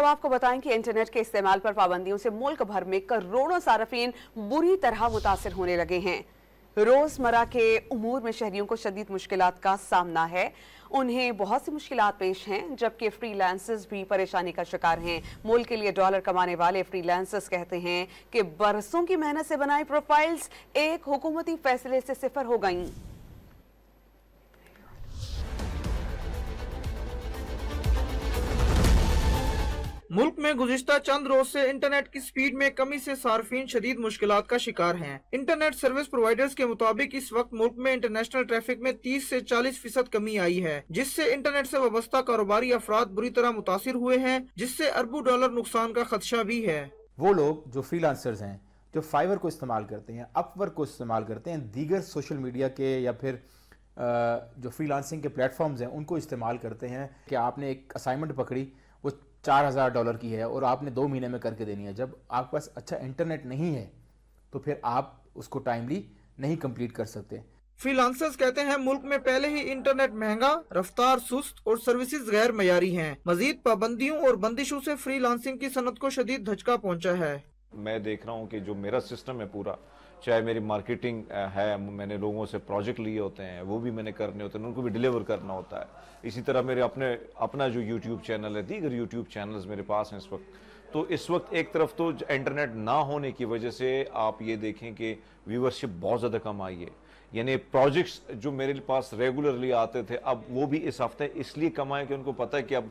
आपको बताएं कि इंटरनेट के इस्तेमाल पर पाबंदियों से मुल्क भर में करोड़ों सार्फिन बुरी तरह मुतासिर होने लगे हैं। रोजमर्रा के उमूर में शहरियों को शदीद मुश्किलात का सामना है। उन्हें बहुत सी मुश्किलात पेश हैं, जबकि फ्रीलांसर्स भी परेशानी का शिकार हैं। मुल्क के लिए डॉलर कमाने वाले फ्रीलांसर्स कहते हैं कि बरसों की मेहनत से बनाई प्रोफाइल्स एक हुकूमती फैसले से सिफर हो गईं। मुल्क में गुज़िश्ता चंद रोज से इंटरनेट की स्पीड में कमी से सार्फिन शदीद मुश्किलात का शिकार हैं। इंटरनेट सर्विस प्रोवाइडर्स के मुताबिक इस वक्त मुल्क में इंटरनेशनल ट्रैफिक में 30 से 40% कमी आई है, जिससे इंटरनेट से वाबस्ता कारोबारी अफराद बुरी तरह मुतासिर हुए हैं, जिससे अरबों डॉलर नुकसान का खदशा भी है। वो लोग जो फ्रीलांसर्स हैं, जो फाइवर को इस्तेमाल करते हैं, अपवर्क को इस्तेमाल करते हैं, दीगर सोशल मीडिया के या फिर जो फ्रीलांसिंग के प्लेटफॉर्म्स हैं उनको इस्तेमाल करते हैं कि आपने एक असाइनमेंट पकड़ी, वो $4000 की है और आपने 2 महीने में करके देनी है। जब आपके पास अच्छा इंटरनेट नहीं है तो फिर आप उसको टाइमली नहीं कंप्लीट कर सकते। फ्रीलांसर्स कहते हैं मुल्क में पहले ही इंटरनेट महंगा, रफ्तार सुस्त और सर्विसेज गैर मयारी हैं। मजीद पाबंदियों और बंदिशों से फ्रीलांसिंग की सनत को शदीद धचका पहुंचा है। मैं देख रहा हूं कि जो मेरा सिस्टम है पूरा, चाहे मेरी मार्केटिंग है, मैंने लोगों से प्रोजेक्ट लिए होते हैं, वो भी मैंने करने होते हैं, उनको भी डिलीवर करना होता है। इसी तरह मेरे अपना जो यूट्यूब चैनल है, दीगर यूट्यूब चैनल्स मेरे पास हैं इस वक्त। तो इस वक्त एक तरफ तो इंटरनेट ना होने की वजह से आप ये देखें कि व्यूवरशिप बहुत ज़्यादा कम आई है। यानी प्रोजेक्ट्स जो मेरे पास रेगुलरली आते थे, अब वो भी इस हफ्ते इसलिए कम आए कि उनको पता है कि अब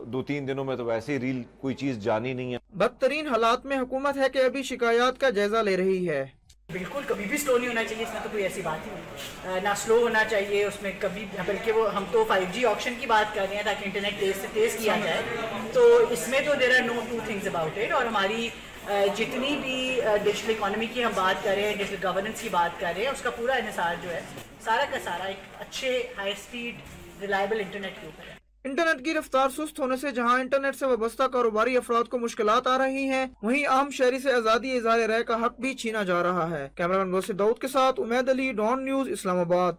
2-3 दिनों में तो वैसे ही रील कोई चीज़ जानी नहीं है। बदतरीन हालात में हुकूमत है कि अभी शिकायत का जायजा ले रही है। बिल्कुल कभी भी स्लो नहीं होना चाहिए, इसमें तो कोई ऐसी बात ही नहीं, ना स्लो होना चाहिए उसमें कभी, बल्कि वो हम तो 5G ऑप्शन की बात कर रहे हैं ताकि इंटरनेट तेज से तेज किया जाए। तो इसमें तो there are no two things about it. और हमारी जितनी भी डिजिटल इकोनॉमी की हम बात करें, डिजिटल गवर्नेंस की बात करें, उसका पूरा इन्हिसार जो है सारा का सारा एक अच्छे हाई स्पीड रिलायबल इंटरनेट के ऊपर है। इंटरनेट की रफ्तार सुस्त होने से जहां इंटरनेट से वाबस्ता कारोबारी अफराद को मुश्किलात आ रही हैं, वहीं आम शहरी से आज़ादी इज़हार राय का हक भी छीना जा रहा है। कैमरामैन गौसे दाऊद के साथ उमैद अली, डॉन न्यूज़, इस्लामाबाद।